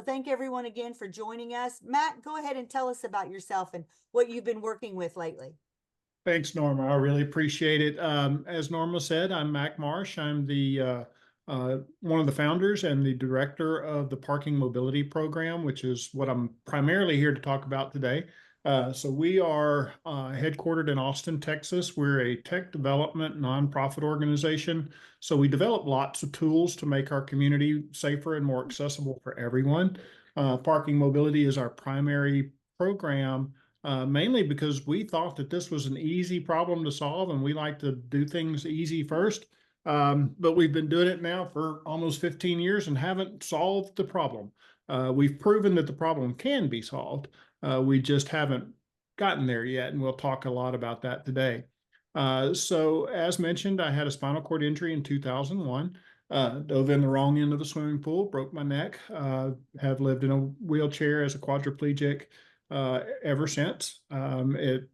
So thank everyone again for joining us. Matt, go ahead and tell us about yourself and what you've been working with lately. Thanks, Norma. I really appreciate it. As Norma said, I'm Mac Marsh. I'm the one of the founders and the director of the Parking Mobility Program, which is what I'm primarily here to talk about today. So we are headquartered in Austin, Texas. We're a tech development nonprofit organization. So we develop lots of tools to make our community safer and more accessible for everyone. Parking Mobility is our primary program. Mainly because we thought that this was an easy problem to solve, and we like to do things easy first. But we've been doing it now for almost 15 years and haven't solved the problem. We've proven that the problem can be solved. We just haven't gotten there yet, and we'll talk a lot about that today. So as mentioned, I had a spinal cord injury in 2001. Dove in the wrong end of the swimming pool, broke my neck, have lived in a wheelchair as a quadriplegic ever since. A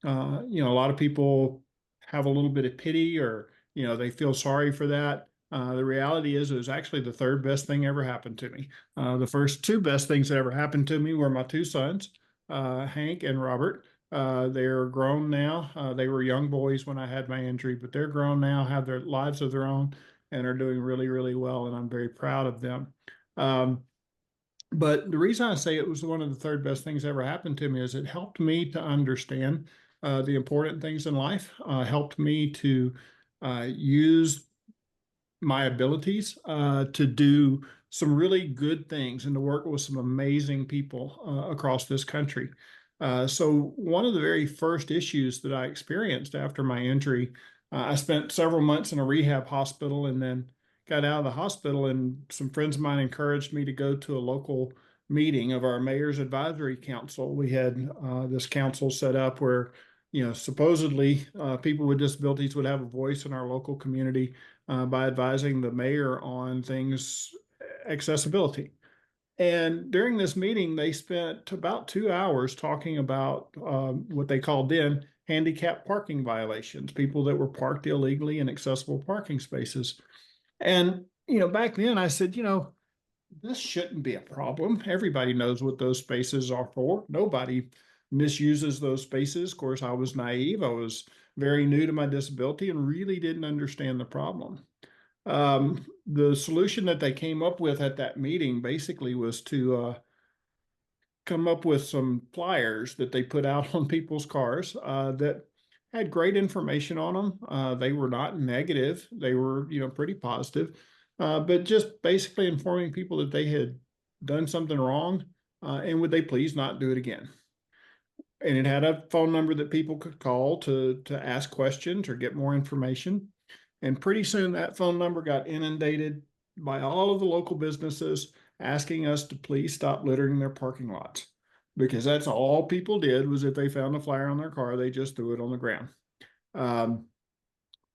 lot of people have a little bit of pity, or they feel sorry for that. The reality is, it was actually the third best thing ever happened to me. The first two best things that ever happened to me were my two sons, Hank and Robert. They're grown now. They were young boys when I had my injury, but they're grown now, have their lives of their own, and are doing really, really well. And I'm very proud of them. But the reason I say it was one of the third best things ever happened to me is it helped me to understand the important things in life, helped me to use my abilities to do some really good things and to work with some amazing people across this country. So one of the very first issues that I experienced after my injury, I spent several months in a rehab hospital and then got out of the hospital, and some friends of mine encouraged me to go to a local meeting of our mayor's advisory council. We had this council set up where, supposedly people with disabilities would have a voice in our local community by advising the mayor on things accessibility. And during this meeting, they spent about 2 hours talking about what they called then handicap parking violations, people that were parked illegally in accessible parking spaces. And, back then I said, this shouldn't be a problem. Everybody knows what those spaces are for. Nobody misuses those spaces. Of course, I was naive. I was very new to my disability and really didn't understand the problem. The solution that they came up with at that meeting basically was to come up with some flyers that they put out on people's cars that had great information on them. They were not negative. They were, pretty positive, but just basically informing people that they had done something wrong and would they please not do it again. And it had a phone number that people could call to ask questions or get more information. And pretty soon that phone number got inundated by all of the local businesses asking us to please stop littering their parking lots, because that's all people did was if they found a flyer on their car, they just threw it on the ground.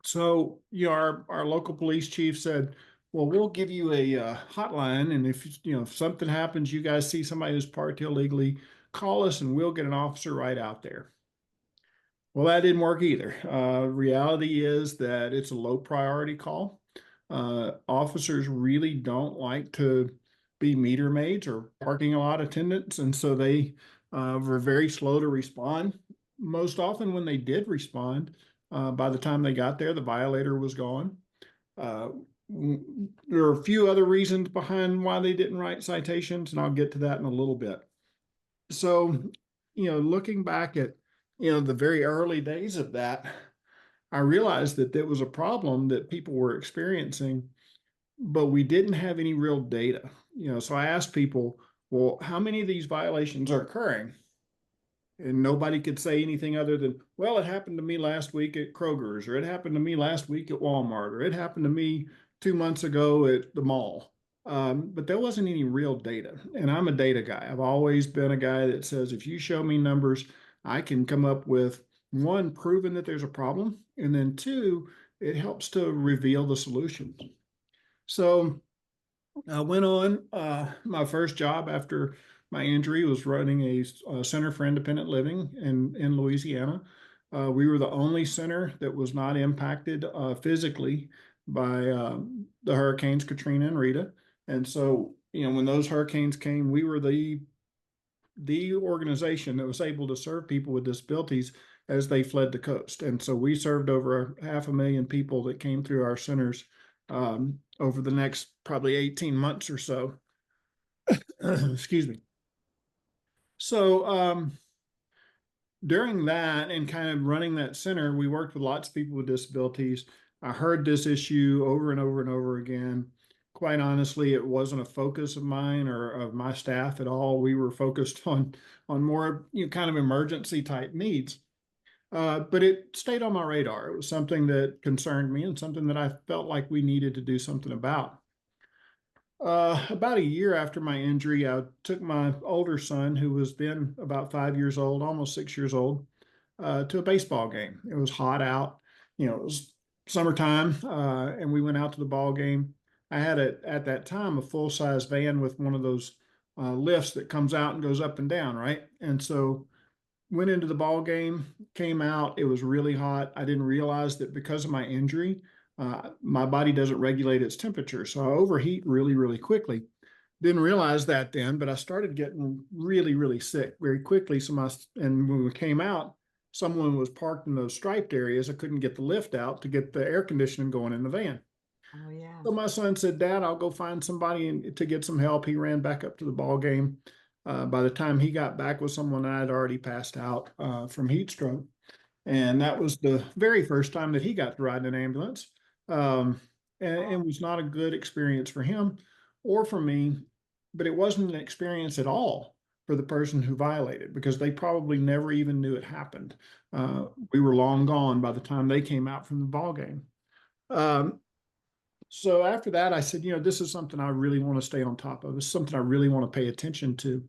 So our local police chief said, well, we'll give you a hotline, and if something happens, you guys see somebody who's parked illegally, call us and we'll get an officer right out there. Well, that didn't work either. Reality is that it's a low priority call. Officers really don't like to be meter maids or parking lot attendants, and so they were very slow to respond. Most often when they did respond, by the time they got there, the violator was gone. There are a few other reasons behind why they didn't write citations, and I'll get to that in a little bit. So, looking back at, the very early days of that, I realized that there was a problem that people were experiencing, but we didn't have any real data. So I asked people, well, how many of these violations are occurring? And nobody could say anything other than, well, it happened to me last week at Kroger's, or it happened to me last week at Walmart, or it happened to me 2 months ago at the mall. But there wasn't any real data. And I'm a data guy. I've always been a guy that says, if you show me numbers, I can come up with, one, proving that there's a problem, and then two, it helps to reveal the solutions. So I went on. My first job after my injury was running a center for independent living in Louisiana. We were the only center that was not impacted physically by the hurricanes Katrina and Rita. And so, when those hurricanes came, we were the organization that was able to serve people with disabilities as they fled the coast. And so we served over 500,000 people that came through our centers over the next probably 18 months or so. Excuse me. So during that and kind of running that center, we worked with lots of people with disabilities. I heard this issue over and over and over again. Quite honestly, it wasn't a focus of mine or of my staff at all. We were focused on more kind of emergency type needs. But it stayed on my radar. It was something that concerned me and something that I felt like we needed to do something about. About a year after my injury, I took my older son, who was then about 5 years old, almost 6 years old, to a baseball game. It was hot out, it was summertime, and we went out to the ball game. I had at that time a full-size van with one of those lifts that comes out and goes up and down, right? And so went into the ball game, came out. It was really hot. I didn't realize that because of my injury, my body doesn't regulate its temperature. So I overheat really, really quickly. Didn't realize that then, but I started getting really, really sick very quickly. And when we came out, someone was parked in those striped areas. I couldn't get the lift out to get the air conditioning going in the van. Oh, yeah. So my son said, "Dad, I'll go find somebody to get some help." He ran back up to the ball game. By the time he got back with someone, I had already passed out from heat stroke. And that was the very first time that he got to ride in an ambulance. And it was not a good experience for him or for me, but it wasn't an experience at all for the person who violated, because they probably never even knew it happened. We were long gone by the time they came out from the ball game. So after that, I said, this is something I really want to stay on top of. It's something I really want to pay attention to.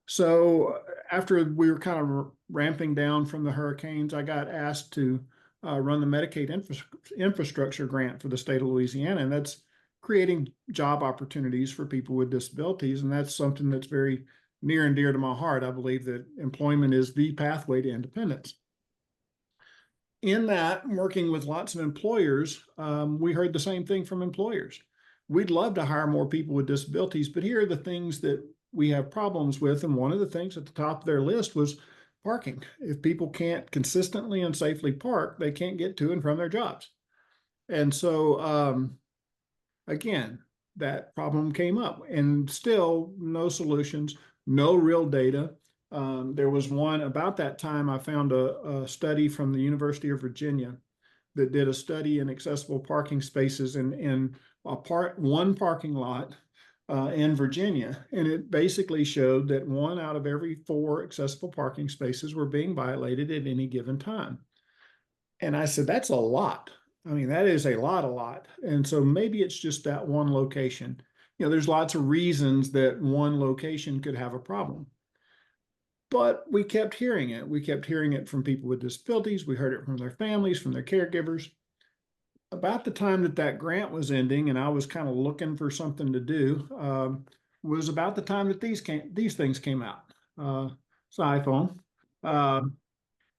So after we were kind of ramping down from the hurricanes, I got asked to run the Medicaid infrastructure grant for the state of Louisiana, and that's creating job opportunities for people with disabilities. And that's something that's very near and dear to my heart. I believe that employment is the pathway to independence. In that, working with lots of employers, we heard the same thing from employers. We'd love to hire more people with disabilities, but here are the things that we have problems with. And one of the things at the top of their list was parking. If people can't consistently and safely park, they can't get to and from their jobs. And so, again, that problem came up, and still no solutions, no real data. There was one about that time. I found a study from the University of Virginia that did a study in accessible parking spaces in one parking lot in Virginia. And it basically showed that 1 out of every 4 accessible parking spaces were being violated at any given time. And I said, that's a lot. I mean, that is a lot. And so maybe it's just that one location. There's lots of reasons that one location could have a problem. But we kept hearing it. We kept hearing it from people with disabilities. We heard it from their families, from their caregivers. About the time that grant was ending and I was kind of looking for something to do, was about the time that these things came out. It's an iPhone.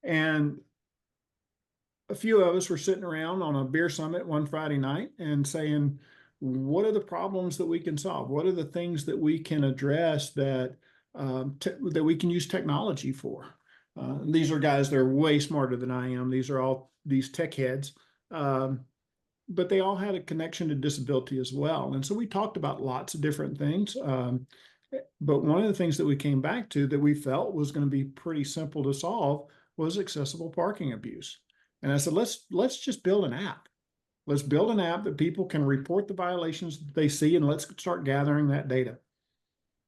And a few of us were sitting around on a beer summit one Friday night and saying, what are the problems that we can solve? What are the things that we can address that we can use technology for? These are guys that are way smarter than I am. These are all these tech heads, but they all had a connection to disability as well. And so we talked about lots of different things. But one of the things that we came back to that we felt was going to be pretty simple to solve was accessible parking abuse. And I said, let's just build an app. Let's build an app that people can report the violations that they see, and let's start gathering that data.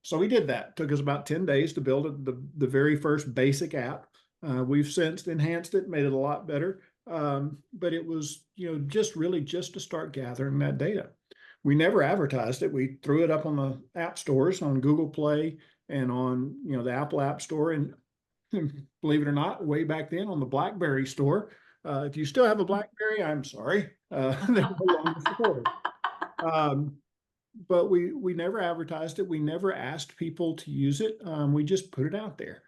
So we did that. It took us about 10 days to build the very first basic app. We've since enhanced it, made it a lot better. But it was, just to start gathering that data. We never advertised it. We threw it up on the app stores, on Google Play and on, the Apple App Store. And believe it or not, way back then on the BlackBerry store. If you still have a BlackBerry, I'm sorry. They're no longer supported. But we never advertised it. We never asked people to use it. We just put it out there.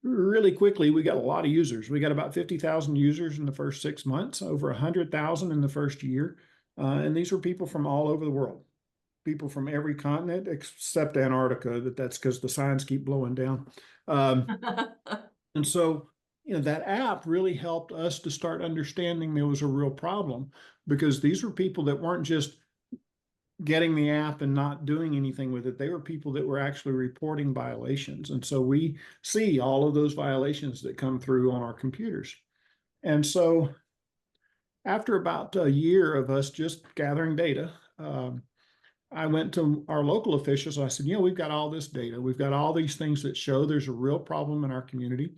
Really quickly, we got a lot of users. We got about 50,000 users in the first 6 months, over 100,000 in the first year. And these were people from all over the world. people from every continent except Antarctica, that's because the signs keep blowing down. And so, that app really helped us to start understanding there was a real problem, because these were people that weren't just getting the app and not doing anything with it. They were people that were actually reporting violations. And so we see all of those violations that come through on our computers. And so after about a year of us just gathering data, I went to our local officials. I said, we've got all this data. We've got all these things that show there's a real problem in our community,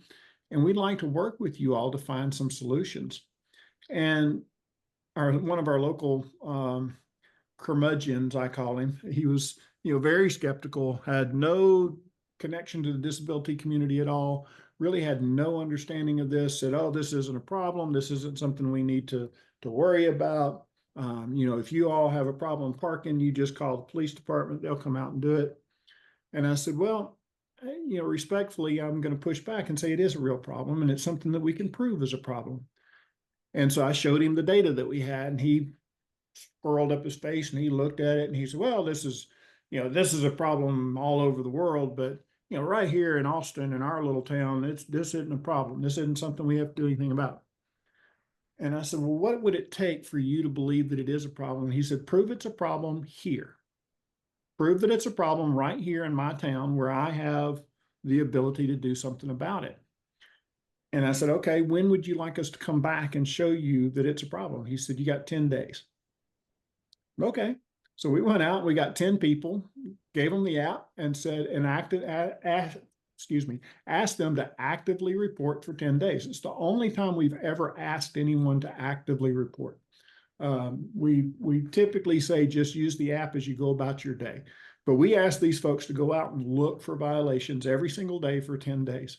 and we'd like to work with you all to find some solutions. And one of our local curmudgeons, I call him, he was, very skeptical, had no connection to the disability community at all, really had no understanding of this, said, oh, this isn't a problem. This isn't something we need to worry about. If you all have a problem parking, you just call the police department, they'll come out and do it. And I said, well, respectfully, I'm going to push back and say it is a real problem, and it's something that we can prove is a problem. And so I showed him the data that we had, and he furled up his face and he looked at it and he said, well, this is a problem all over the world, but right here in Austin, in our little town, this isn't a problem. This isn't something we have to do anything about. And I said, well, what would it take for you to believe that it is a problem? And he said, prove it's a problem here. Prove that it's a problem right here in my town where I have the ability to do something about it. And I said, okay, when would you like us to come back and show you that it's a problem? He said, you got 10 days. Okay. So we went out, we got 10 people, gave them the app and said, and asked them to actively report for 10 days. It's the only time we've ever asked anyone to actively report. We typically say just use the app as you go about your day. But we asked these folks to go out and look for violations every single day for 10 days.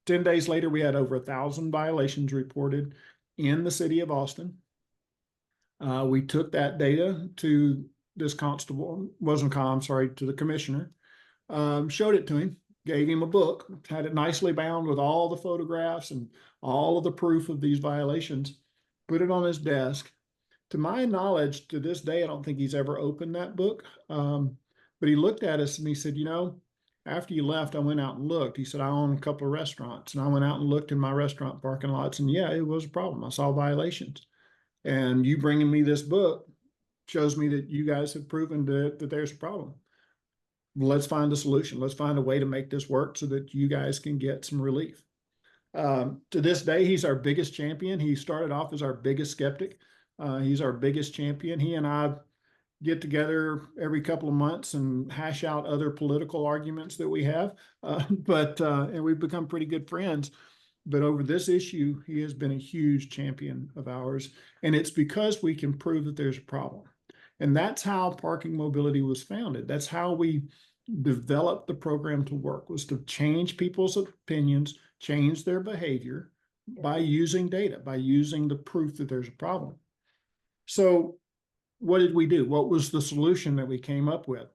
10 days later, we had over 1,000 violations reported in the city of Austin. We took that data to this constable, to the commissioner, showed it to him, gave him a book, had it nicely bound with all the photographs and all of the proof of these violations, put it on his desk. To my knowledge, to this day, I don't think he's ever opened that book. But he looked at us and he said, after you left, I went out and looked. He said, I own a couple of restaurants, and I went out and looked in my restaurant parking lots, and yeah, it was a problem. I saw violations. And you bringing me this book shows me that you guys have proven that there's a problem. Let's find a solution. Let's find a way to make this work so that you guys can get some relief. To this day, he's our biggest champion. He started off as our biggest skeptic. He's our biggest champion. He and I get together every couple of months and hash out other political arguments that we have. And we've become pretty good friends. But over this issue, he has been a huge champion of ours. And it's because we can prove that there's a problem. And that's how Parking Mobility was founded. That's how we developed the program to work, was to change people's opinions, change their behavior by using data, by using the proof that there's a problem. So what did we do? What was the solution that we came up with?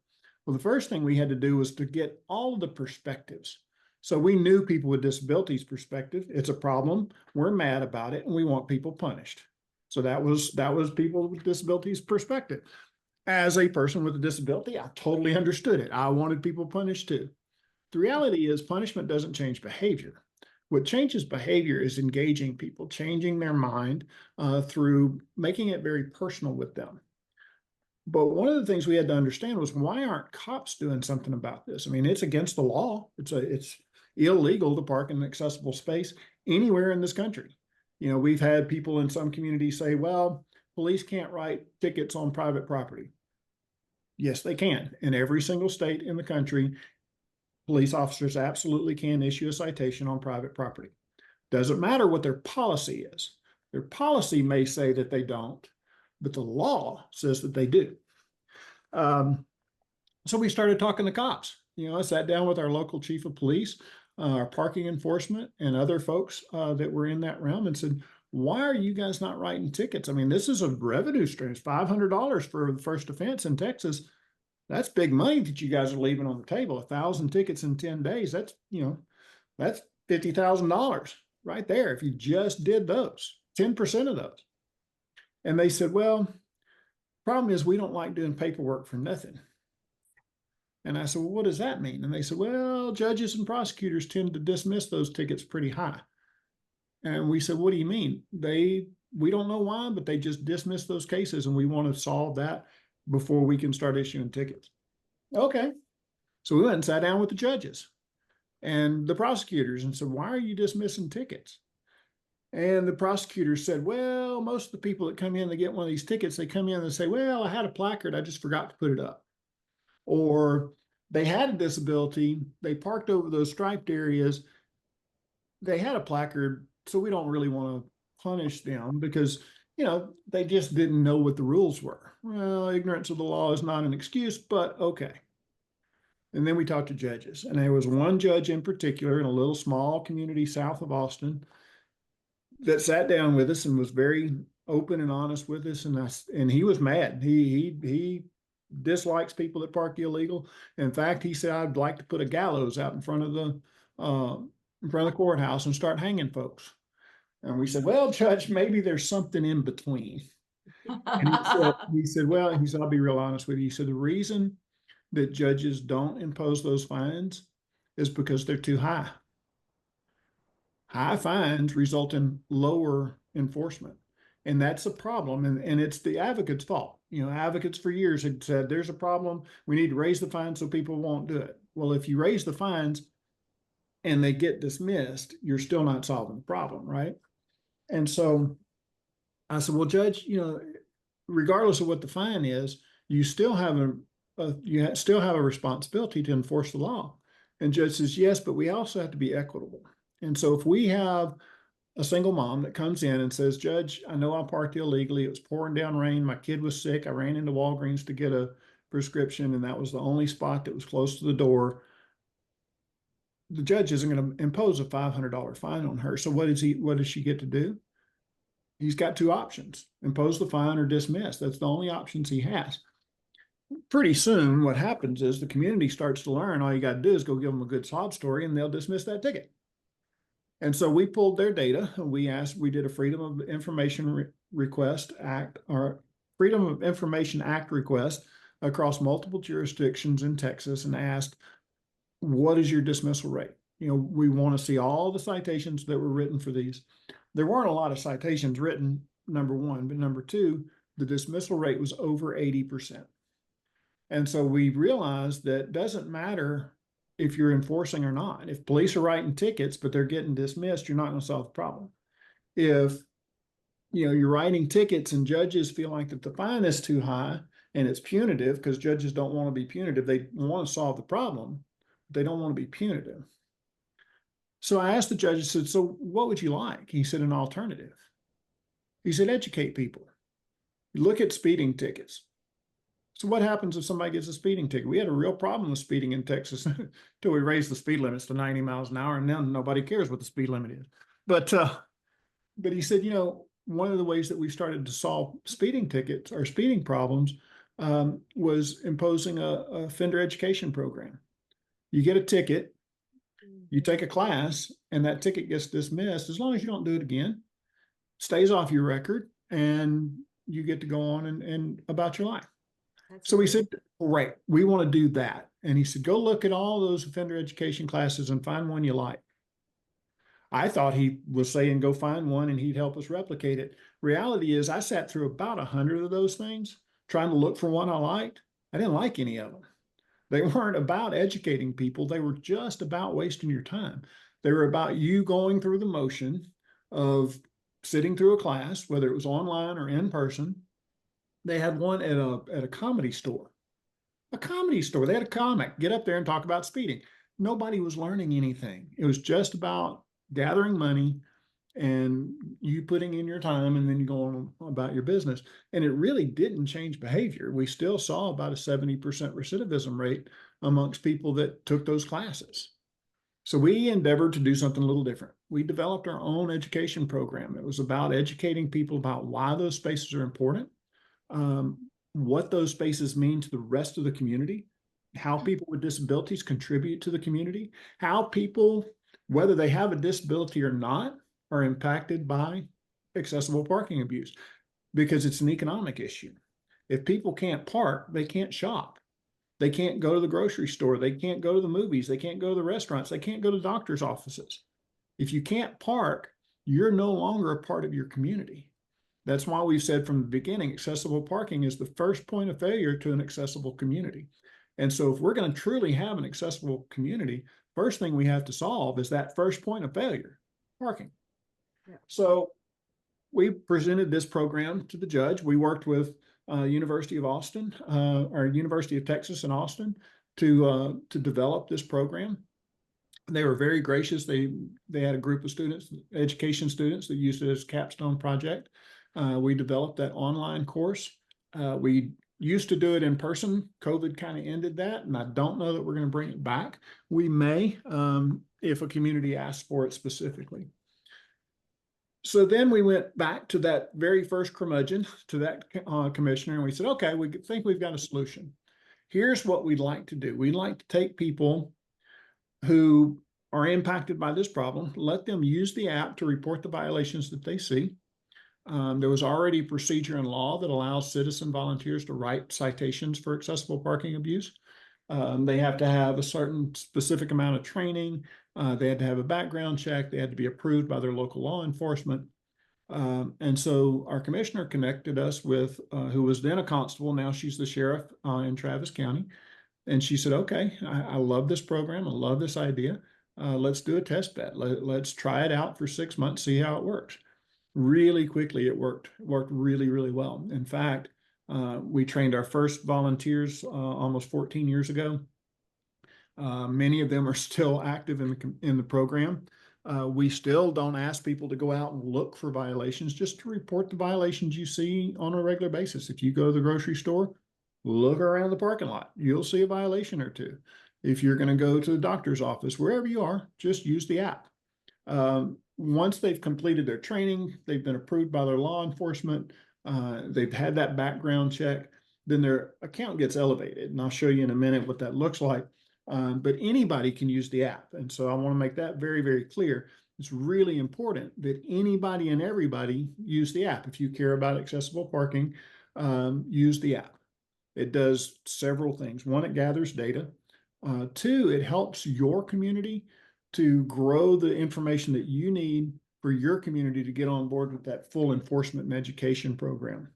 Well, the first thing we had to do was to get all of the perspectives. So we knew people with disabilities perspective. It's a problem. We're mad about it, and we want people punished. So that was people with disabilities perspective. As a person with a disability, I totally understood it. I wanted people punished too. The reality is punishment doesn't change behavior. What changes behavior is engaging people, changing their mind through making it very personal with them. But one of the things we had to understand was, why aren't cops doing something about this? I mean, it's against the law. It's illegal to park in an accessible space anywhere in this country. We've had people in some communities say, well, police can't write tickets on private property. Yes, they can. In every single state in the country, police officers absolutely can issue a citation on private property. Doesn't matter what their policy is. Their policy may say that they don't, but the law says that they do. So we started talking to cops. I sat down with our local chief of police, our parking enforcement, and other folks that were in that realm, and said, why are you guys not writing tickets? I mean, this is a revenue stream. It's $500 for the first offense in Texas. That's big money that you guys are leaving on the table. 1,000 tickets in 10 days. That's $50,000 right there. If you just did those, 10% of those. And they said, well, Problem is, we don't like doing paperwork for nothing. And I said, well, what does that mean? And they said, well, judges and prosecutors tend to dismiss those tickets pretty high. And we said, what do you mean? We don't know why, but they just dismiss those cases, and we want to solve that before we can start issuing tickets. Okay. So we went and sat down with the judges and the prosecutors and said, why are you dismissing tickets? And the prosecutor said, well, most of the people that come in to get one of these tickets, they come in and say, well, I had a placard, I just forgot to put it up. Or they had a disability, they parked over those striped areas, they had a placard, so we don't really want to punish them because, they just didn't know what the rules were. Well, ignorance of the law is not an excuse, but okay. And then we talked to judges, and there was one judge in particular in a little small community south of Austin that sat down with us and was very open and honest with us. And he was mad. He dislikes people that park illegal. In fact, he said, I'd like to put a gallows out in front of the courthouse and start hanging folks. And we said, well, Judge, maybe there's something in between. And he said, I'll be real honest with you. He said, the reason that judges don't impose those fines is because they're too high. High fines result in lower enforcement. And that's a problem. And it's the advocate's fault. Advocates for years had said, there's a problem. We need to raise the fines so people won't do it. Well, if you raise the fines and they get dismissed, you're still not solving the problem, right? And so I said, well, Judge, regardless of what the fine is, you still have a responsibility to enforce the law. And Judge says, yes, but we also have to be equitable. And so if we have a single mom that comes in and says, Judge, I know I parked illegally. It was pouring down rain. My kid was sick. I ran into Walgreens to get a prescription, and that was the only spot that was close to the door. The judge isn't going to impose a $500 fine on her. So what does she get to do? He's got two options: impose the fine or dismiss. That's the only options he has. Pretty soon, what happens is the community starts to learn all you got to do is go give them a good sob story and they'll dismiss that ticket. And so we pulled their data and we did a Freedom of Information request act or Freedom of Information Act request across multiple jurisdictions in Texas and asked, what is your dismissal rate? We want to see all the citations that were written for these. There weren't a lot of citations written, number one, but number two, the dismissal rate was over 80%. And so we realized that it doesn't matter if you're enforcing or not. If police are writing tickets, but they're getting dismissed, you're not going to solve the problem. If you're writing tickets and judges feel like that the fine is too high and it's punitive, because judges don't want to be punitive. They want to solve the problem, but they don't want to be punitive. So I asked the judge, I said, so what would you like? He said, an alternative. He said, educate people. Look at speeding tickets. So what happens if somebody gets a speeding ticket? We had a real problem with speeding in Texas until we raised the speed limits to 90 miles an hour, and now nobody cares what the speed limit is. But he said, one of the ways that we started to solve speeding tickets or speeding problems was imposing a offender education program. You get a ticket, you take a class, and that ticket gets dismissed. As long as you don't do it again, stays off your record, and you get to go on and about your life. So we said, great, we want to do that. And he said, go look at all those offender education classes and find one you like. I thought he was saying go find one and he'd help us replicate it. Reality is I sat through about 100 of those things trying to look for one I liked. I didn't like any of them. They weren't about educating people. They were just about wasting your time. They were about you going through the motion of sitting through a class, whether it was online or in person. They had one at a comedy store. A comedy store. They had a comic. Get up there and talk about speeding. Nobody was learning anything. It was just about gathering money and you putting in your time and then you go on about your business. And it really didn't change behavior. We still saw about a 70% recidivism rate amongst people that took those classes. So we endeavored to do something a little different. We developed our own education program. It was about educating people about why those spaces are important, what those spaces mean to the rest of the community, how people with disabilities contribute to the community, how people, whether they have a disability or not, are impacted by accessible parking abuse, because it's an economic issue. If people can't park, they can't shop. They can't go to the grocery store. They can't go to the movies. They can't go to the restaurants. They can't go to doctor's offices. If you can't park, you're no longer a part of your community. That's why we've said from the beginning, accessible parking is the first point of failure to an accessible community. And so if we're going to truly have an accessible community, first thing we have to solve is that first point of failure, parking. Yeah. So we presented this program to the judge. We worked with University of Austin, or University of Texas in Austin, to develop this program. They were very gracious. They had a group of students, education students, that used it as a capstone project. We developed that online course. We used to do it in person. COVID kind of ended that, and I don't know that we're going to bring it back. We may, if a community asks for it specifically. So then we went back to that very first curmudgeon, to that commissioner, and we said, okay, we think we've got a solution. Here's what we'd like to do. We'd like to take people who are impacted by this problem, let them use the app to report the violations that they see. There was already procedure in law that allows citizen volunteers to write citations for accessible parking abuse. They have to have a certain specific amount of training. They had to have a background check. They had to be approved by their local law enforcement. And so our commissioner connected us with, who was then a constable. Now she's the sheriff in Travis County. And she said, okay, I love this program. I love this idea. Let's do a test bed. Let's try it out for 6 months, see how it works. Really quickly, it worked really, really well. In fact, we trained our first volunteers almost 14 years ago. Many of them are still active in the program. We still don't ask people to go out and look for violations, just to report the violations you see on a regular basis. If you go to the grocery store, look around the parking lot. You'll see a violation or two. If you're going to go to the doctor's office, wherever you are, just use the app. Once they've completed their training, they've been approved by their law enforcement, they've had that background check, then their account gets elevated. And I'll show you in a minute what that looks like. But anybody can use the app. And so I want to make that very, very clear. It's really important that anybody and everybody use the app. If you care about accessible parking, use the app. It does several things. One, it gathers data. Two, it helps your community to grow the information that you need for your community to get on board with that full enforcement and education program.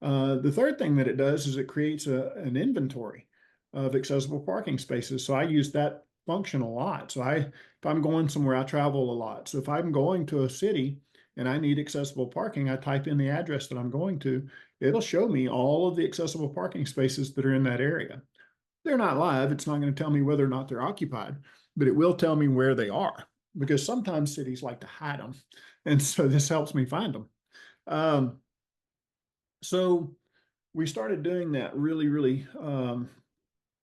The third thing that it does is it creates an inventory of accessible parking spaces. So I use that function a lot. So if I'm going somewhere, I travel a lot. So if I'm going to a city and I need accessible parking, I type in the address that I'm going to. It'll show me all of the accessible parking spaces that are in that area. They're not live. It's not going to tell me whether or not they're occupied, but it will tell me where they are, because sometimes cities like to hide them. And so this helps me find them. So we started doing that really,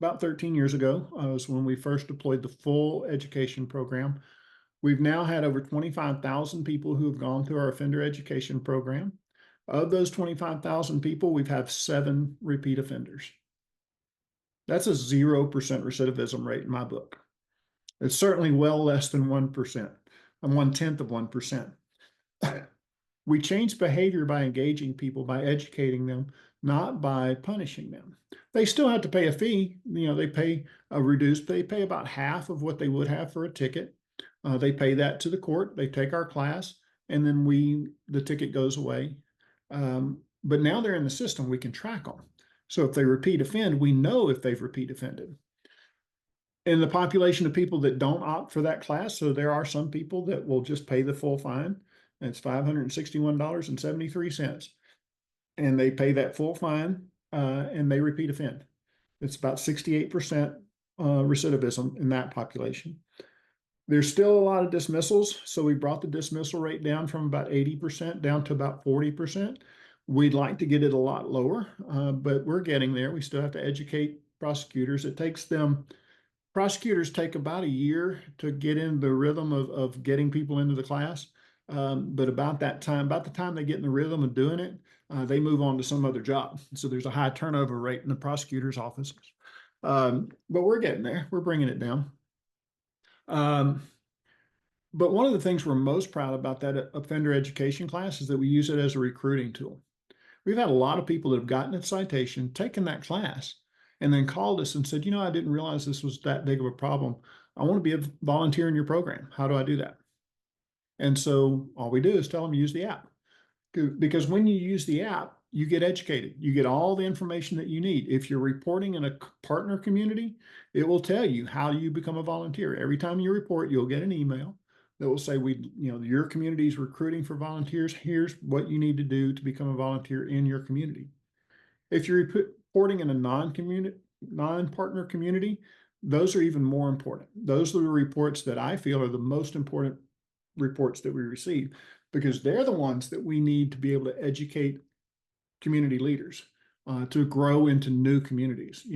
about 13 years ago was when we first deployed the full education program. We've now had over 25,000 people who have gone through our offender education program. Of those 25,000 people, we've had 7 repeat offenders. That's a 0% recidivism rate in my book. It's certainly well less than 1%, and 1/10 of 1%. We change behavior by engaging people, by educating them, not by punishing them. They still have to pay a fee. They pay a reduced, they pay about half of what they would have for a ticket. They pay that to the court. They take our class, and then the ticket goes away. But now they're in the system. We can track them. So if they repeat offend, we know if they've repeat offended. In the population of people that don't opt for that class, so there are some people that will just pay the full fine. And it's $561.73. And they pay that full fine and they repeat offend. It's about 68% recidivism in that population. There's still a lot of dismissals. So we brought the dismissal rate down from about 80% down to about 40%. We'd like to get it a lot lower, but we're getting there. We still have to educate prosecutors. Prosecutors take about a year to get in the rhythm of getting people into the class. But about the time they get in the rhythm of doing it, they move on to some other job. So there's a high turnover rate in the prosecutor's offices. But we're getting there. We're bringing it down. But one of the things we're most proud about that offender education class is that we use it as a recruiting tool. We've had a lot of people that have gotten a citation, taken that class, and then called us and said, you know, I didn't realize this was that big of a problem. I want to be a volunteer in your program. How do I do that? And so all we do is tell them use the app. Because when you use the app, you get educated. You get all the information that you need. If you're reporting in a partner community, it will tell you how you become a volunteer. Every time you report, you'll get an email that will say, your community is recruiting for volunteers. Here's what you need to do to become a volunteer in your community. If you're reporting in a non-partner community, those are even more important. Those are the reports that I feel are the most important reports that we receive, because they're the ones that we need to be able to educate community leaders to grow into new communities.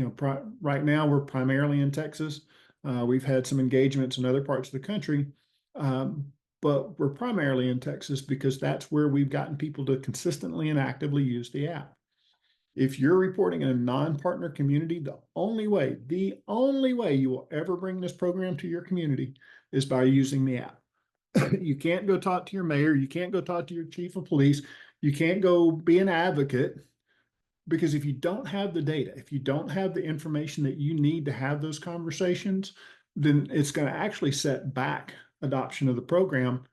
Right now we're primarily in Texas. We've had some engagements in other parts of the country, but we're primarily in Texas because that's where we've gotten people to consistently and actively use the app. If you're reporting in a non-partner community, the only way you will ever bring this program to your community is by using the app. You can't go talk to your mayor. You can't go talk to your chief of police. You can't go be an advocate, because if you don't have the data, if you don't have the information that you need to have those conversations, then it's going to actually set back adoption of the program,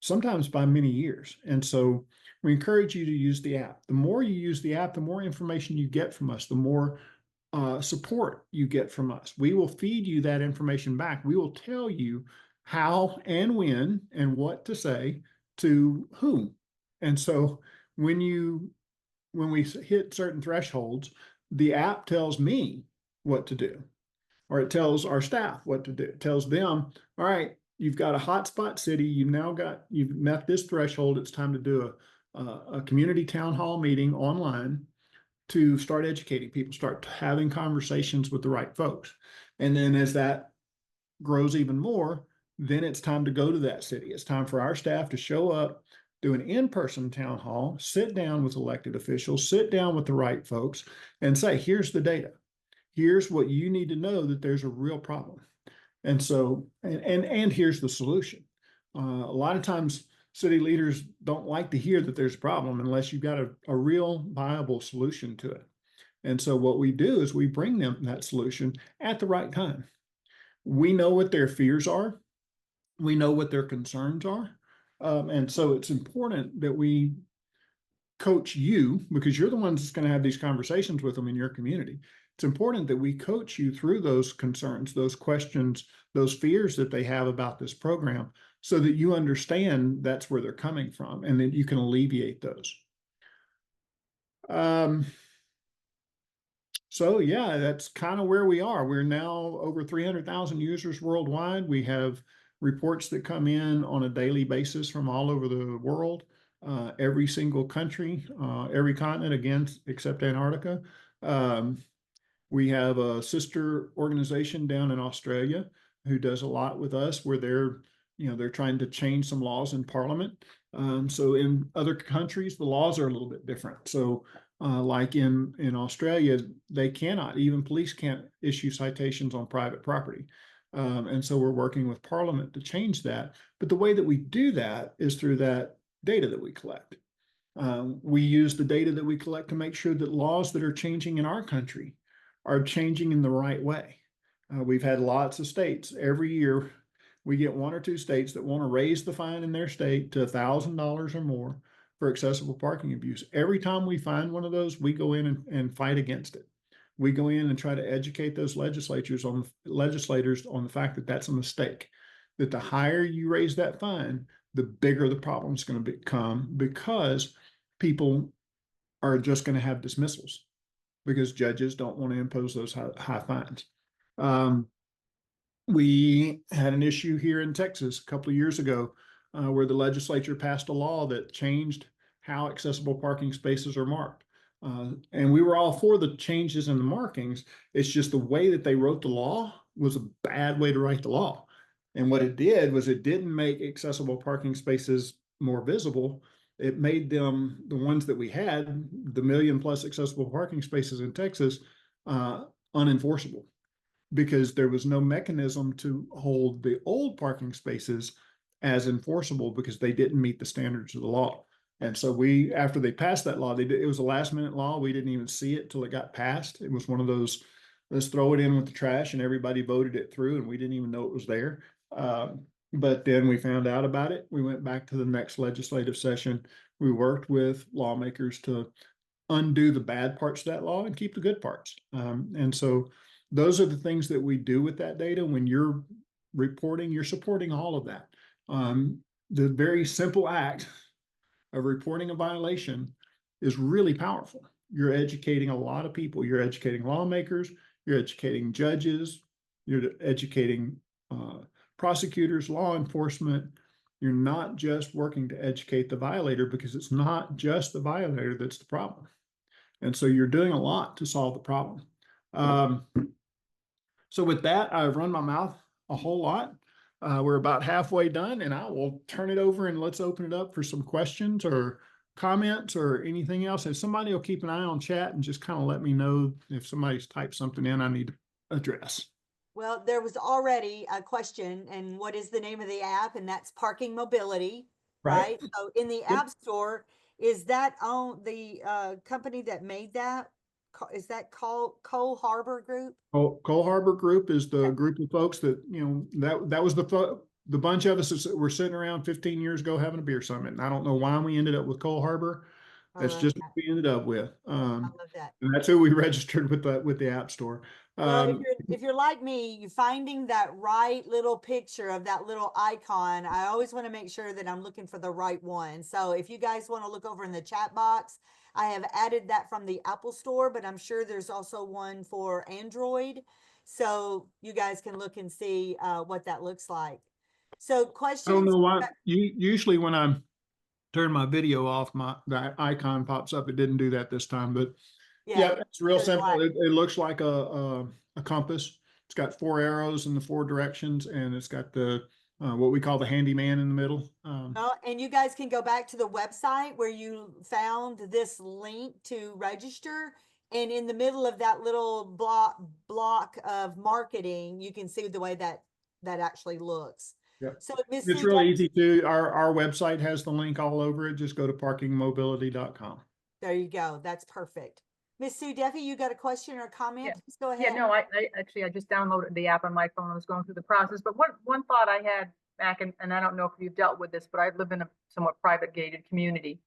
sometimes by many years. And so we encourage you to use the app. The more you use the app, the more information you get from us, the more support you get from us. We will feed you that information back. We will tell you how and when and what to say to whom. And so when we hit certain thresholds, the app tells me what to do, or it tells our staff what to do. It tells them, all right, you've got a hotspot city. You've met this threshold. It's time to do a community town hall meeting online to start educating people, start having conversations with the right folks. And then as that grows even more, then it's time to go to that city. It's time for our staff to show up, do an in-person town hall, sit down with elected officials, sit down with the right folks, and say, here's the data. Here's what you need to know, that there's a real problem. And so, and here's the solution. A lot of times city leaders don't like to hear that there's a problem unless you've got a real viable solution to it. And so what we do is we bring them that solution at the right time. We know what their fears are. We know what their concerns are. And so it's important that we coach you, because you're the ones that's going to have these conversations with them in your community. It's important that we coach you through those concerns, those questions, those fears that they have about this program, so that you understand that's where they're coming from and that you can alleviate those. So yeah, that's kind of where we are. We're now over 300,000 users worldwide. We have reports that come in on a daily basis from all over the world, every single country, every continent, again, except Antarctica. We have a sister organization down in Australia who does a lot with us, where they're trying to change some laws in Parliament. So in other countries, the laws are a little bit different. So like in Australia, even police can't issue citations on private property. And so we're working with Parliament to change that. But the way that we do that is through that data that we collect. We use the data that we collect to make sure that laws that are changing in our country are changing in the right way. We've had lots of states. Every year, we get one or two states that want to raise the fine in their state to $1,000 or more for accessible parking abuse. Every time we find one of those, we go in and fight against it. We go in and try to educate those legislators on the fact that that's a mistake, that the higher you raise that fine, the bigger the problem is going to become, because people are just going to have dismissals because judges don't want to impose those high fines. We had an issue here in Texas a couple of years ago where the legislature passed a law that changed how accessible parking spaces are marked. And we were all for the changes in the markings. It's just the way that they wrote the law was a bad way to write the law. And what it did was it didn't make accessible parking spaces more visible. It made them, the ones that we had, the 1 million plus accessible parking spaces in Texas, unenforceable, because there was no mechanism to hold the old parking spaces as enforceable because they didn't meet the standards of the law. And so after they passed that law, it was a last minute law. We didn't even see it till it got passed. It was one of those, let's throw it in with the trash, and everybody voted it through, and we didn't even know it was there. But then we found out about it. We went back to the next legislative session. We worked with lawmakers to undo the bad parts of that law and keep the good parts. And so those are the things that we do with that data. When you're reporting, you're supporting all of that. The very simple act of reporting a violation is really powerful. You're educating a lot of people. You're educating lawmakers, you're educating judges, you're educating prosecutors, law enforcement. You're not just working to educate the violator, because it's not just the violator that's the problem. And so you're doing a lot to solve the problem. So with that, I've run my mouth a whole lot. We're about halfway done, and I will turn it over and let's open it up for some questions or comments or anything else. And somebody will keep an eye on chat and just kind of let me know if somebody's typed something in I need to address. Well, there was already a question, and what is the name of the app? And that's Parking Mobility, right? So in the Yep. App Store, is that on the company that made that? Is that called Cole Harbor Group? Cole Harbor Group is the group of folks that, that was the bunch of us that were sitting around 15 years ago having a beer summit. And I don't know why we ended up with Cole Harbor. I That's love just that. what we ended up with. I love that. And that's who we registered with the App Store. Well, if you're like me, you're finding that right little picture of that little icon. I always want to make sure that I'm looking for the right one. So if you guys want to look over in the chat box, I have added that from the Apple Store, but I'm sure there's also one for Android. So you guys can look and see what that looks like. So I don't questions? know why. Usually when I turn my video off, the icon pops up. It didn't do that this time, but yeah, it's real simple. It looks like a compass. It's got 4 arrows in the 4 directions, and it's got the what we call the handyman in the middle. And you guys can go back to the website where you found this link to register. And in the middle of that little block of marketing, you can see the way that actually looks. Yep. So Ms. It's Sue, really easy to, our website has the link all over it. Just go to parkingmobility.com. there you go. That's perfect. Miss Sue Duffy, you got a question or a comment? Yeah. Please go ahead. Yeah, no, I actually, I just downloaded the app on my phone. I was going through the process, but one thought I had back, and I don't know if you've dealt with this, but I live in a somewhat private gated community.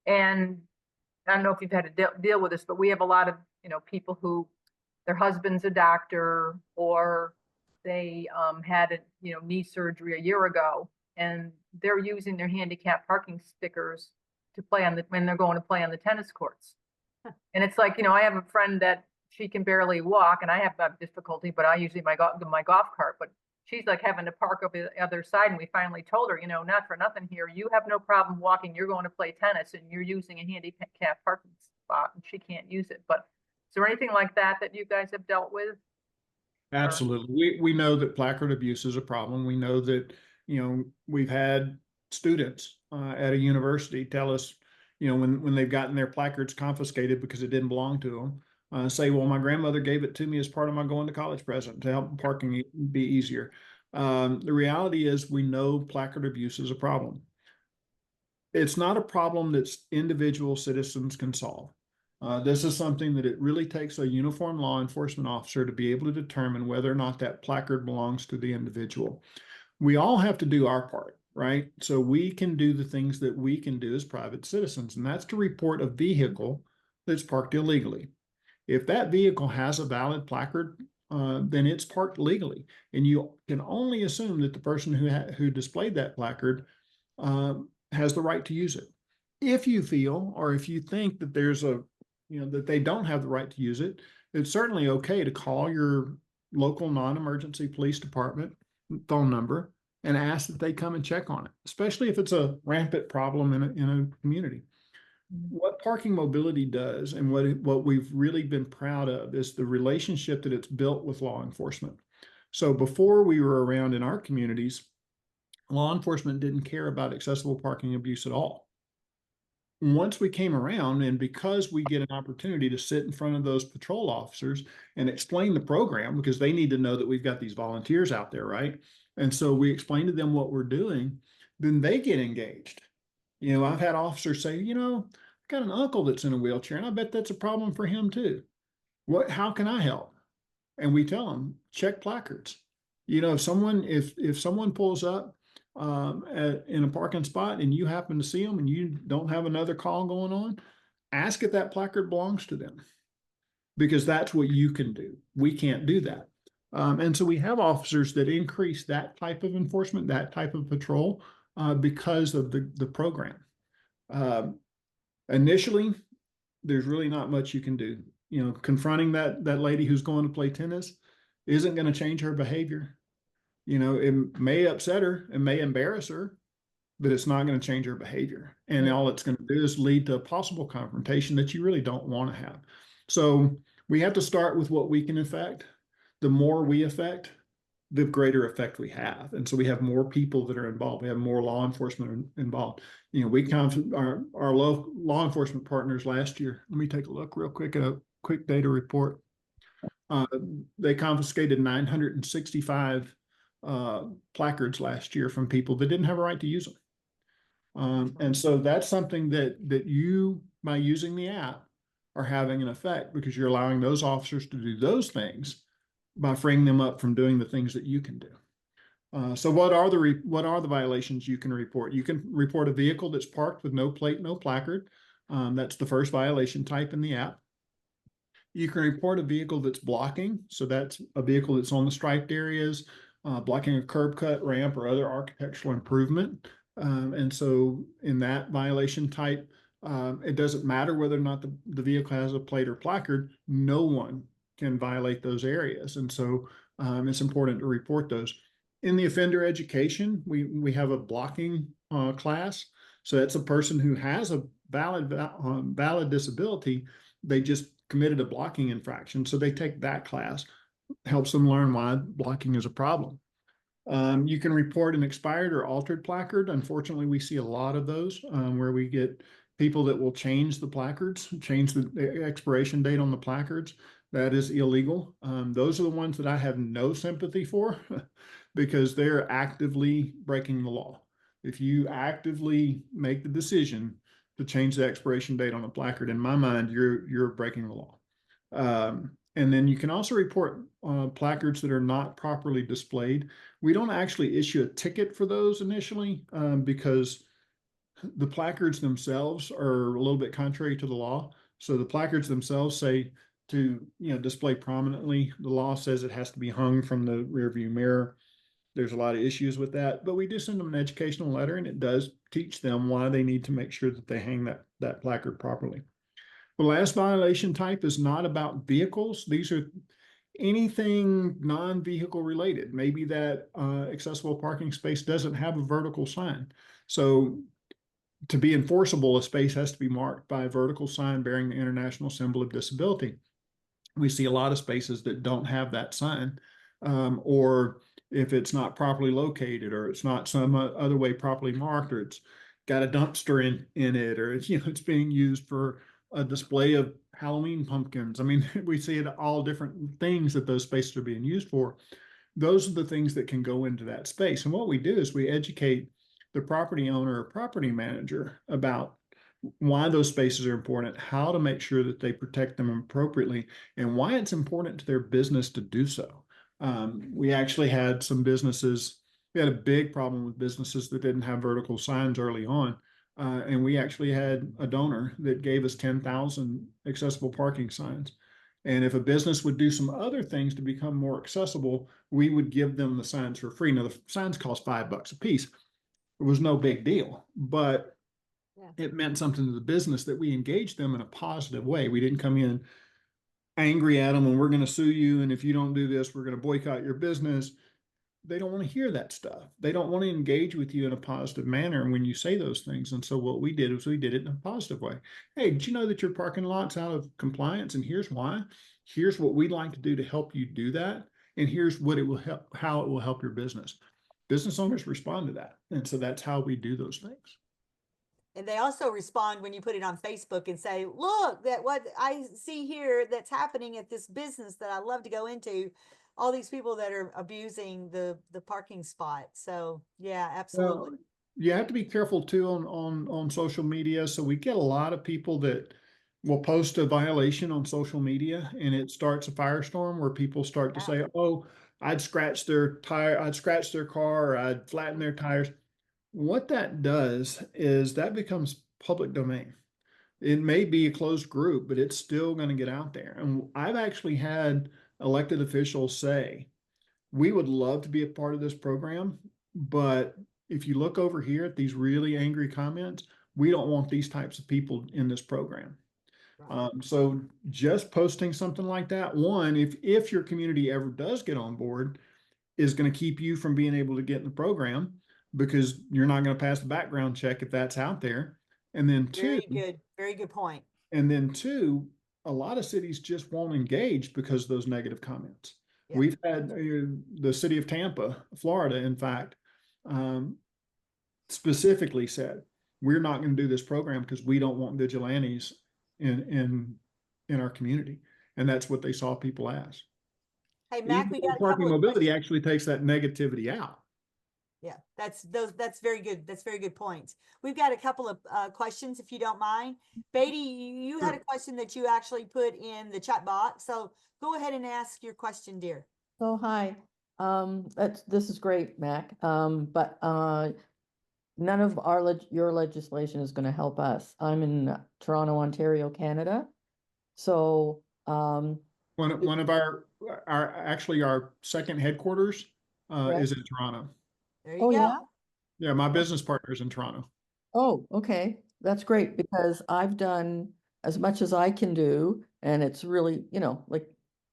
And I don't know if you've had to deal with this, but we have a lot of, people who their husband's a doctor, or they had a, knee surgery a year ago, and they're using their handicap parking stickers to play on when they're going to play on the tennis courts. And it's like, I have a friend that she can barely walk, and I have that difficulty, but I usually my golf cart, but she's like having to park up the other side. And we finally told her, not for nothing here, you have no problem walking. You're going to play tennis and you're using a handicap parking spot, and she can't use it. But is there anything like that you guys have dealt with? Absolutely. We know that placard abuse is a problem. We know that, we've had students at a university tell us, when they've gotten their placards confiscated because it didn't belong to them, say, well, my grandmother gave it to me as part of my going to college present to help parking be easier. The reality is we know placard abuse is a problem. It's not a problem that individual citizens can solve. This is something that it really takes a uniformed law enforcement officer to be able to determine whether or not that placard belongs to the individual. We all have to do our part, right? So we can do the things that we can do as private citizens, and that's to report a vehicle that's parked illegally. If that vehicle has a valid placard, then it's parked legally, and you can only assume that the person who displayed that placard has the right to use it. If you feel, or if you think that there's that they don't have the right to use it, it's certainly okay to call your local non-emergency police department phone number and ask that they come and check on it, especially if it's a rampant problem in a community. What Parking Mobility does, and what we've really been proud of, is the relationship that it's built with law enforcement. So before we were around in our communities, law enforcement didn't care about accessible parking abuse at all. Once we came around, and because we get an opportunity to sit in front of those patrol officers and explain the program, because they need to know that we've got these volunteers out there, right? And so we explain to them what we're doing, then they get engaged. I've had officers say, I've got an uncle that's in a wheelchair and I bet that's a problem for him too. How can I help? And we tell them, check placards. If someone pulls up in a parking spot and you happen to see them and you don't have another call going on, ask if that placard belongs to them, because that's what you can do. We can't do that. And so we have officers that increase that type of enforcement, that type of patrol, because of the program. Initially, there's really not much you can do. Confronting that lady who's going to play tennis isn't going to change her behavior. It may upset her, it may embarrass her, but it's not going to change her behavior. And all it's going to do is lead to a possible confrontation that you really don't want to have. So we have to start with what we can affect. The more we affect, the greater effect we have. And so we have more people that are involved. We have more law enforcement involved. We our law enforcement partners last year. Let me take a look real quick at a quick data report. They confiscated 965 placards last year from people that didn't have a right to use them. And so that's something that you, by using the app, are having an effect, because you're allowing those officers to do those things by freeing them up from doing the things that you can do. So what are the violations you can report? You can report a vehicle that's parked with no plate, no placard. That's the first violation type in the app. You can report a vehicle that's blocking. So that's a vehicle that's on the striped areas, blocking a curb cut, ramp, or other architectural improvement. And so in that violation type, it doesn't matter whether or not the vehicle has a plate or placard. No one can violate those areas. And so it's important to report those. In the offender education, we have a blocking class. So that's a person who has a valid disability. They just committed a blocking infraction. So they take that class, helps them learn why blocking is a problem. You can report an expired or altered placard. Unfortunately, we see a lot of those where we get people that will change the placards, change the expiration date on the placards. That is illegal. Those are the ones that I have no sympathy for because they're actively breaking the law. If you actively make the decision to change the expiration date on a placard, in my mind, you're breaking the law. And then you can also report placards that are not properly displayed. We don't actually issue a ticket for those initially because the placards themselves are a little bit contrary to the law. So the placards themselves say to display prominently. The law says it has to be hung from the rear view mirror. There's a lot of issues with that, but we do send them an educational letter, and it does teach them why they need to make sure that they hang that placard properly. The last violation type is not about vehicles. These are anything non-vehicle related. Maybe that accessible parking space doesn't have a vertical sign. So to be enforceable, a space has to be marked by a vertical sign bearing the international symbol of disability. We see a lot of spaces that don't have that sign, or if it's not properly located, or it's not some other way properly marked, or it's got a dumpster in it, or it's being used for a display of Halloween pumpkins. I mean, we see it all different things that those spaces are being used for. Those are the things that can go into that space. And what we do is we educate the property owner or property manager about why those spaces are important, how to make sure that they protect them appropriately, and why it's important to their business to do so. We actually had some businesses, we had a big problem with businesses that didn't have vertical signs early on. And we actually had a donor that gave us 10,000 accessible parking signs. And if a business would do some other things to become more accessible, we would give them the signs for free. Now, the signs cost $5 a piece. It was no big deal, but it meant something to the business that we engaged them in a positive way. We didn't come in angry at them and we're going to sue you, and if you don't do this, we're going to boycott your business. They don't want to hear that stuff. They don't want to engage with you in a positive manner when you say those things. And so what we did was we did it in a positive way. Hey, did you know that your parking lot's out of compliance? And here's why. Here's what we'd like to do to help you do that. And here's what it will help, how it will help your business. Business owners respond to that. And so that's how we do those things. And they also respond when you put it on Facebook and say, look, that what I see here that's happening at this business that I love to go into, all these people that are abusing the parking spot. So yeah, absolutely. you have to be careful too on social media. So we get a lot of people that will post a violation on social media, and it starts a firestorm where people start to Yeah. say, "Oh, I'd scratch their tire, I'd scratch their car, or I'd flatten their tires." What that does is that becomes public domain. It may be a closed group, but it's still going to get out there. And I've actually had elected officials say, we would love to be a part of this program, but if you look over here at these really angry comments, we don't want these types of people in this program. Right. So just posting something like that, one, if your community ever does get on board, is going to keep you from being able to get in the program because you're not going to pass the background check if that's out there. And then two, Very good point. and then two, a lot of cities just won't engage because of those negative comments. Yeah. We've had the city of Tampa, Florida, in fact, specifically said, we're not going to do this program because we don't want vigilantes in our community. And that's what they saw people as. Hey, Mac, we got a Parking couple of mobility questions. actually takes that negativity out. Yeah, that's very good. That's very good points. We've got a couple of questions, if you don't mind. Beatty, you had a question that you actually put in the chat box. So go ahead and ask your question, dear. So hi, this is great, Mac. But none of your legislation is going to help us. I'm in Toronto, Ontario, Canada. So One of our actually our second headquarters Right. is in Toronto. There you Oh, go. yeah? Yeah, my business partner is in Toronto. Oh, okay. That's great because I've done as much as I can do. And it's really, like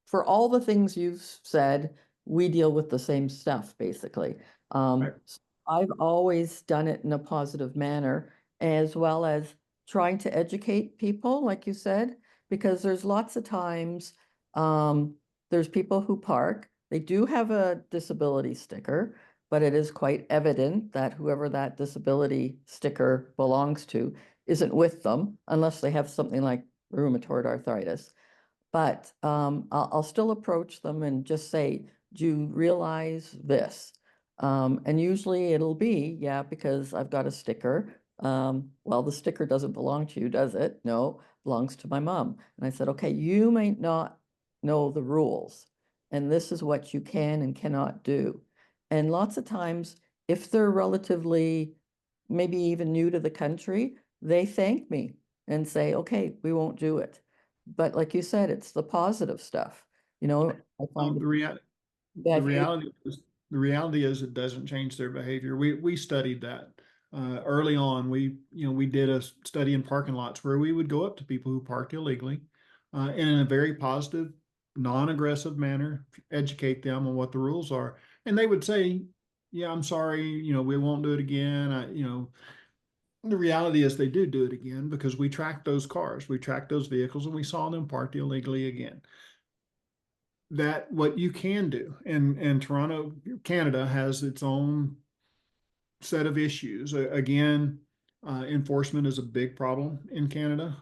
for all the things you've said, we deal with the same stuff basically. Right. So I've always done it in a positive manner, as well as trying to educate people, like you said, because there's lots of times there's people who park, they do have a disability sticker, but it is quite evident that whoever that disability sticker belongs to isn't with them unless they have something like rheumatoid arthritis. But I'll still approach them and just say, do you realize this? And usually it'll be, yeah, because I've got a sticker. Well, the sticker doesn't belong to you, does it? No, belongs to my mom. And I said, okay, you might not know the rules, and this is what you can and cannot do. And lots of times, if they're relatively, maybe even new to the country, they thank me and say, okay, we won't do it. But like you said, it's the positive stuff. I find The bad case. reality is it doesn't change their behavior. We studied that early on. We did a study in parking lots where we would go up to people who parked illegally and in a very positive, non-aggressive manner, educate them on what the rules are, and they would say, "Yeah, I'm sorry. We won't do it again." The reality is they do it again because we tracked those cars, we tracked those vehicles, and we saw them parked illegally again. That what you can do, and Toronto, Canada has its own set of issues. Again, enforcement is a big problem in Canada.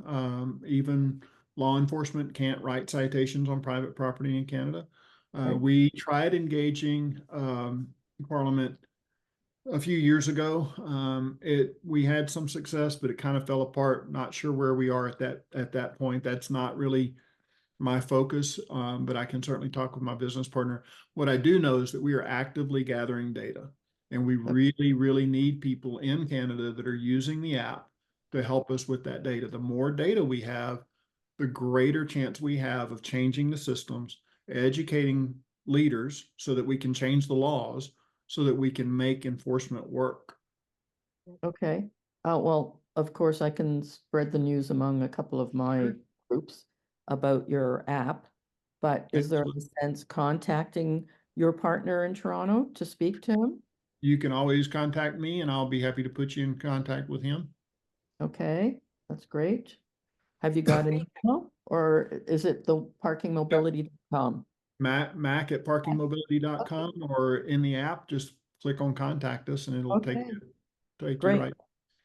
Even law enforcement can't write citations on private property in Canada. Right. We tried engaging Parliament a few years ago. We had some success, but it kind of fell apart. Not sure where we are at that point. That's not really my focus, but I can certainly talk with my business partner. What I do know is that we are actively gathering data, and we really, really need people in Canada that are using the app to help us with that data. The more data we have, the greater chance we have of changing the systems, educating leaders so that we can change the laws, so that we can make enforcement work. Okay. Well, of course, I can spread the news among a couple of my groups about your app, but is there a sense contacting your partner in Toronto to speak to him? You can always contact me and I'll be happy to put you in contact with him. Okay, that's great. Have you got an email, or is it the parkingmobility.com? Mac at parkingmobility.com, or in the app, just click on contact us and it'll take Okay, you great. right.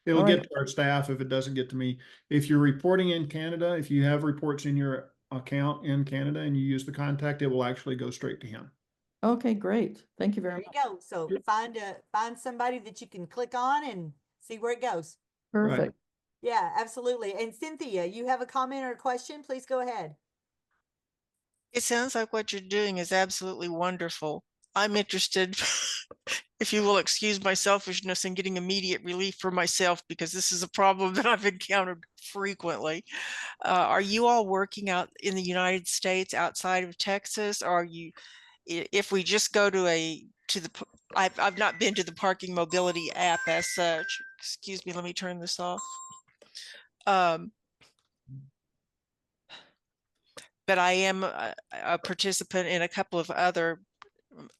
It'll All get right. to our staff if it doesn't get to me. If you're reporting in Canada, if you have reports in your account in Canada and you use the contact, it will actually go straight to him. Okay, great. Thank you There very you much. go. So find somebody that you can click on and see where it goes. Right. Perfect. Yeah, absolutely. And Cynthia, you have a comment or a question? Please go ahead. It sounds like what you're doing is absolutely wonderful. I'm interested, if you will excuse my selfishness, in getting immediate relief for myself, because this is a problem that I've encountered frequently. Are you all working out in the United States outside of Texas? Or are you, if we just go to I've not been to the parking mobility app as such. Excuse me, let me turn this off. But I am a participant in a couple of other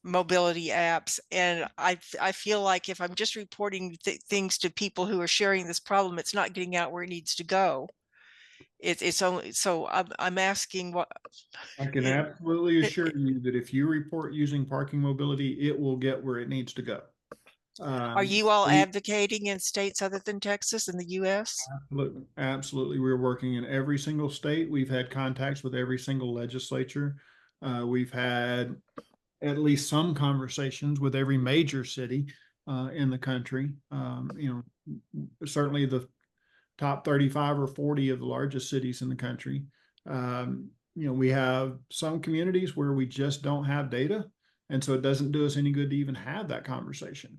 mobility apps, and I feel like if I'm just reporting things to people who are sharing this problem, it's not getting out where it needs to go. It's only, so I'm asking what I can absolutely assure you that if you report using parking mobility, it will get where it needs to go. are you all We- advocating in states other than Texas in the US? Absolutely, absolutely. We're working in every single state. We've had contacts with every single legislature. We've had at least some conversations with every major city in the country. Certainly the top 35 or 40 of the largest cities in the country. We have some communities where we just don't have data, and so it doesn't do us any good to even have that conversation.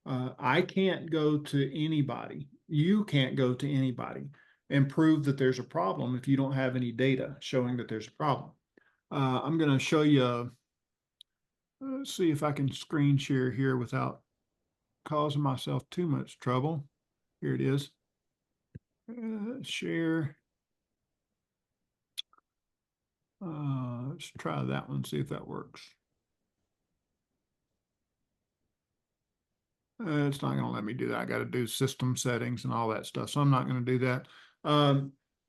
I can't go to anybody. You can't go to anybody and prove that there's a problem if you don't have any data showing that there's a problem. I'm going to show you. Let's see if I can screen share here without causing myself too much trouble. Here it is. Share. Let's try that one, see if that works. It's not going to let me do that. I got to do system settings and all that stuff. So I'm not going to do that.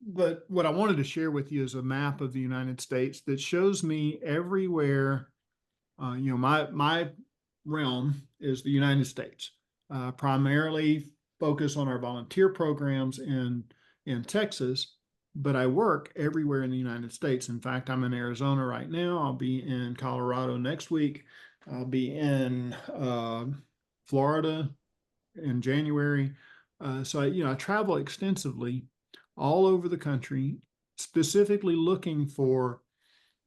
But what I wanted to share with you is a map of the United States that shows me everywhere. My realm is the United States, primarily focus on our volunteer programs in Texas, but I work everywhere in the United States. In fact, I'm in Arizona right now. I'll be in Colorado next week. I'll be in Florida in January. So I travel extensively all over the country, specifically looking for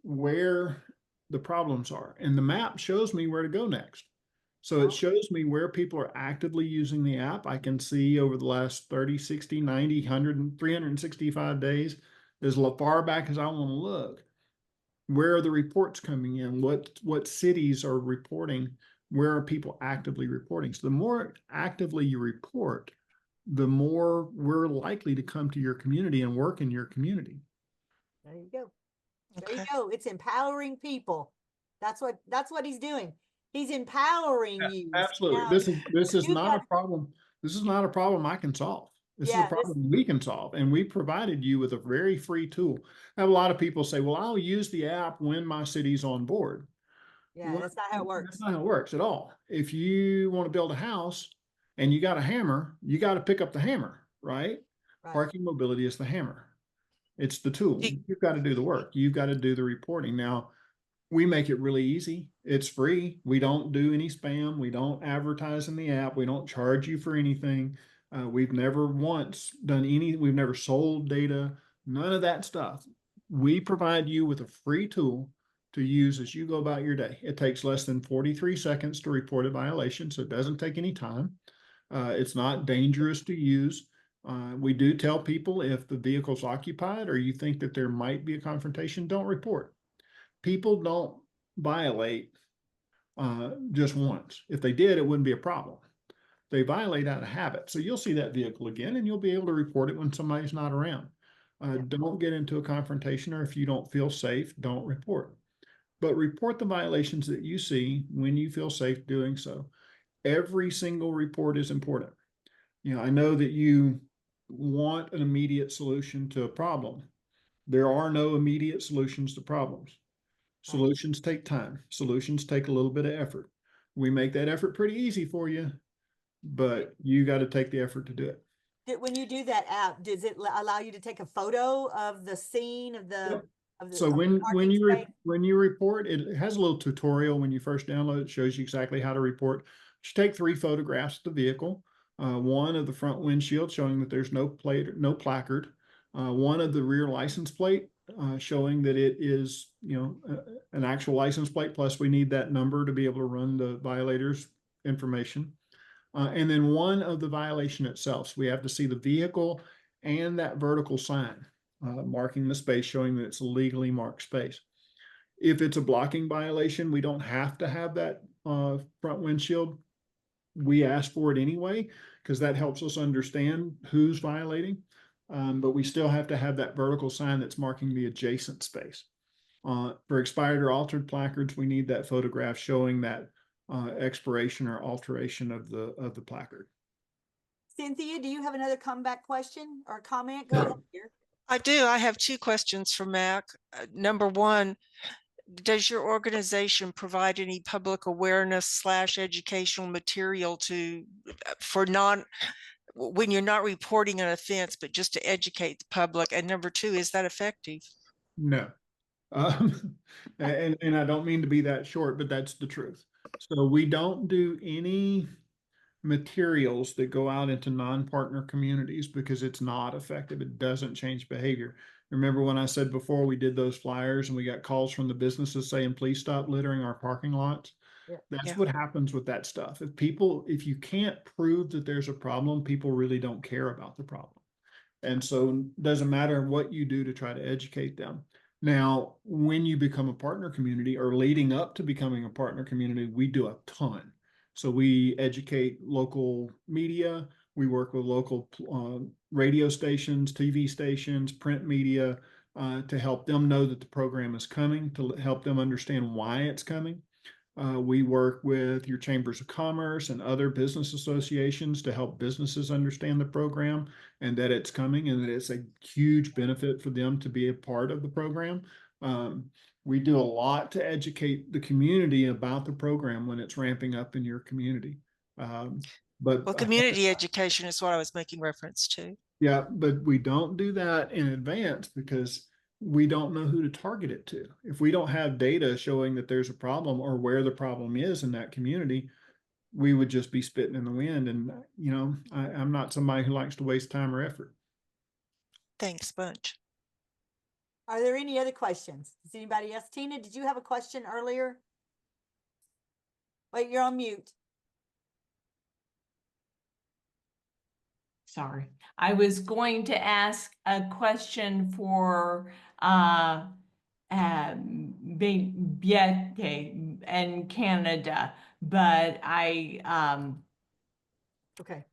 where the problems are. And the map shows me where to go next. So it shows me where people are actively using the app. I can see over the last 30, 60, 90, 100, 365 days, as far back as I want to look. Where are the reports coming in? What cities are reporting? Where are people actively reporting? So the more actively you report, the more we're likely to come to your community and work in your community. There you go. There Okay. you go. It's empowering people. That's what he's doing. He's empowering you. Absolutely. Now, This is you've not a got- problem. This is not a problem I can solve. This is a Yeah, problem we can solve. And we provided you with a very free tool. I have a lot of people say, well, I'll use the app when my city's on board. yeah, Well, that's not how it works. That's not how it works at all. If you want to build a house and you got a hammer, you got to pick up the hammer, right? Right. Parking mobility is the hammer. It's the tool. Do- You've got to do the work. You've got to do the reporting. Now, we make it really easy. It's free. We don't do any spam. We don't advertise in the app. We don't charge you for anything. We've never once we've never sold data, none of that stuff. We provide you with a free tool to use as you go about your day. It takes less than 43 seconds to report a violation, so it doesn't take any time. It's not dangerous to use. We do tell people if the vehicle's occupied or you think that there might be a confrontation, don't report. People don't violate just once. If they did, it wouldn't be a problem. They violate out of habit. So you'll see that vehicle again and you'll be able to report it when somebody's not around. Don't get into a confrontation, or if you don't feel safe, don't report. But report the violations that you see when you feel safe doing so. Every single report is important. I know that you want an immediate solution to a problem. There are no immediate solutions to problems. Solutions take time. Solutions take a little bit of effort. We make that effort pretty easy for you, but you got to take the effort to do it. When you do that app, does it allow you to take a photo of the scene of the? So of the parking space? when you report, it has a little tutorial when you first download it, shows you exactly how to report. You take 3 photographs of the vehicle, one of the front windshield showing that there's no plate, no placard, one of the rear license plate showing that it is, an actual license plate. Plus, we need that number to be able to run the violator's information. And then one of the violation itself. So we have to see the vehicle and that vertical sign marking the space, showing that it's a legally marked space. If it's a blocking violation, we don't have to have that front windshield. We ask for it anyway, because that helps us understand who's violating. But we still have to have that vertical sign that's marking the adjacent space. For expired or altered placards, we need that photograph showing that expiration or alteration of the placard. Cynthia, do you have another comeback question or comment? Go ahead here. I do. I have 2 questions for Mac. Number one, does your organization provide any public awareness / educational material when you're not reporting an offense, but just to educate the public? And number 2, is that effective? No. And I don't mean to be that short, but that's the truth. So we don't do any materials that go out into non-partner communities because it's not effective. It doesn't change behavior. Remember when I said before we did those flyers and we got calls from the businesses saying, please stop littering our parking lots? Yeah. That's what happens with that stuff. If you can't prove that there's a problem, people really don't care about the problem. And so it doesn't matter what you do to try to educate them. Now, when you become a partner community or leading up to becoming a partner community, we do a ton. So we educate local media. We work with local radio stations, TV stations, print media to help them know that the program is coming, to help them understand why it's coming. We work with your chambers of commerce and other business associations to help businesses understand the program and that it's coming and that it's a huge benefit for them to be a part of the program. We do a lot to educate the community about the program when it's ramping up in your community. Well, community education is what I was making reference to. Yeah, but we don't do that in advance because we don't know who to target it to. If we don't have data showing that there's a problem or where the problem is in that community, we would just be spitting in the wind. And, I'm not somebody who likes to waste time or effort. Thanks bunch. Are there any other questions? Does anybody else? Tina, did you have a question earlier? Wait, you're on mute. Sorry, I was going to ask a question for Biete and Canada, but Okay.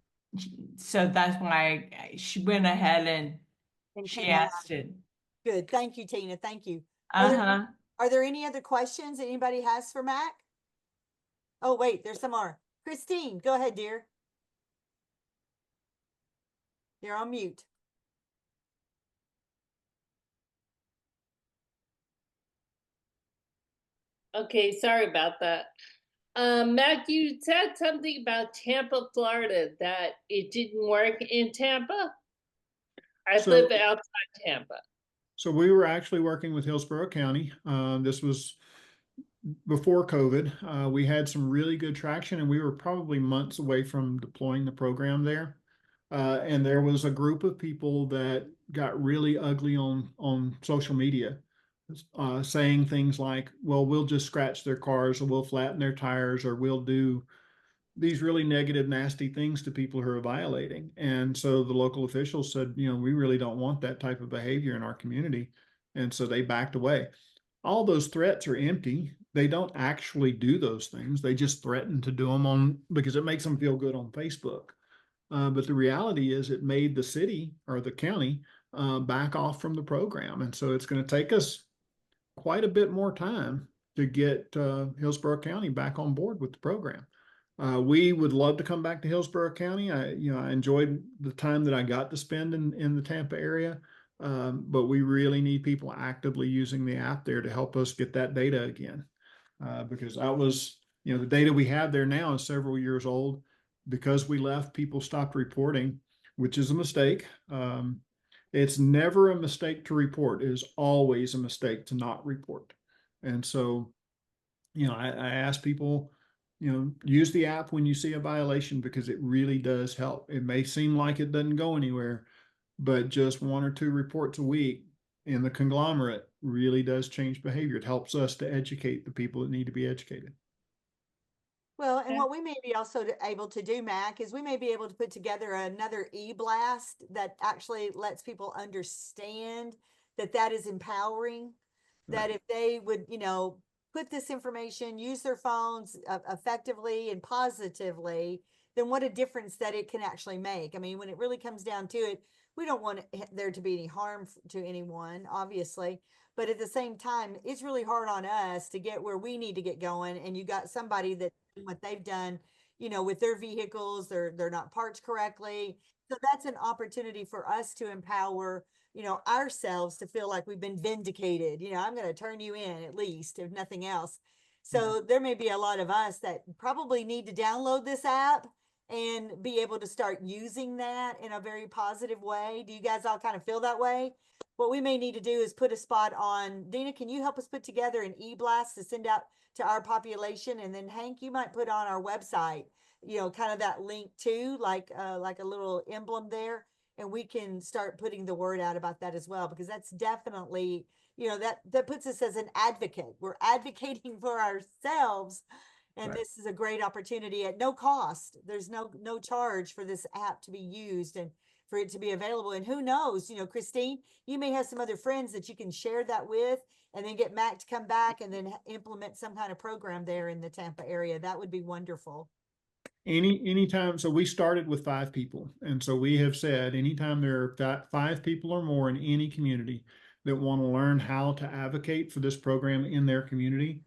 so that's why she went ahead and she came out. asked it. Good. Thank you, Tina. Thank you. Uh-huh. Are there any other questions anybody has for Mac? Oh, wait, there's some more. Christine, go ahead, dear. You're on mute. Okay, sorry about that. Mac, you said something about Tampa, Florida, that it didn't work in Tampa. I live outside Tampa. So we were actually working with Hillsborough County. This was before COVID. We had some really good traction and we were probably months away from deploying the program there. And there was a group of people that got really ugly on social media, saying things like, well, we'll just scratch their cars or we'll flatten their tires or we'll do these really negative, nasty things to people who are violating. And so the local officials said, we really don't want that type of behavior in our community. And so they backed away. All those threats are empty. They don't actually do those things. They just threaten to do them because it makes them feel good on Facebook. But the reality is it made the city or the county back off from the program. And so it's going to take us quite a bit more time to get Hillsborough County back on board with the program. We would love to come back to Hillsborough County. I enjoyed the time that I got to spend in the Tampa area, but we really need people actively using the app there to help us get that data again. Because that was, the data we have there now is several years old. Because we left, people stopped reporting, which is a mistake. It's never a mistake to report. It is always a mistake to not report. And so, I ask people, use the app when you see a violation because it really does help. It may seem like it doesn't go anywhere, but just 1 or 2 reports a week in the conglomerate really does change behavior. It helps us to educate the people that need to be educated. Well, and Yeah. what we may be also able to do, Mac, is we may be able to put together another e-blast that actually lets people understand that that is empowering, that if they would, put this information, use their phones effectively and positively, then what a difference that it can actually make. I mean, when it really comes down to it, we don't want there to be any harm to anyone, obviously. But at the same time, it's really hard on us to get where we need to get going. And you got somebody that what they've done, with their vehicles, they're not parked correctly. So that's an opportunity for us to empower, ourselves to feel like we've been vindicated. I'm going to turn you in at least, if nothing else. So there may be a lot of us that probably need to download this app and be able to start using that in a very positive way. Do you guys all kind of feel that way? What we may need to do is put a spot on. Dina, can you help us put together an e-blast to send out to our population? And then Hank, you might put on our website, kind of that link too, like a little emblem there. And we can start putting the word out about that as well, because that's definitely, that puts us as an advocate. We're advocating for ourselves. And Right. this is a great opportunity at no cost. There's no charge for this app to be used and for it to be available. And who knows, Christine, you may have some other friends that you can share that with, and then get Mac to come back and then implement some kind of program there in the Tampa area. That would be wonderful. Anytime. So we started with 5 people. And so we have said, anytime there are 5 people or more in any community that want to learn how to advocate for this program in their community,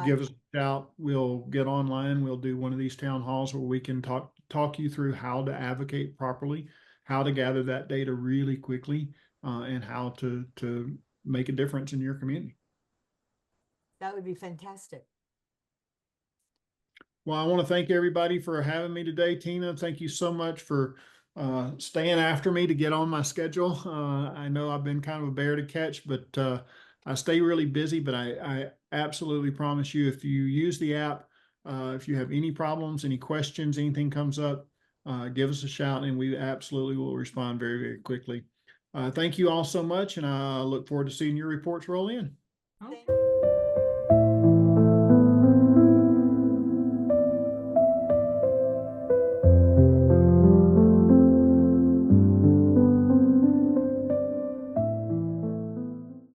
give us a shout. We'll get online. We'll do one of these town halls where we can talk you through how to advocate properly, how to gather that data really quickly, and how to make a difference in your community. That would be fantastic. Well, I want to thank everybody for having me today. Tina, thank you so much for staying after me to get on my schedule. I know I've been kind of a bear to catch, but I stay really busy. But I absolutely promise you, if you use the app, if you have any problems, any questions, anything comes up, give us a shout and we absolutely will respond very, very quickly. Thank you all so much, and I look forward to seeing your reports roll in. Okay. Thank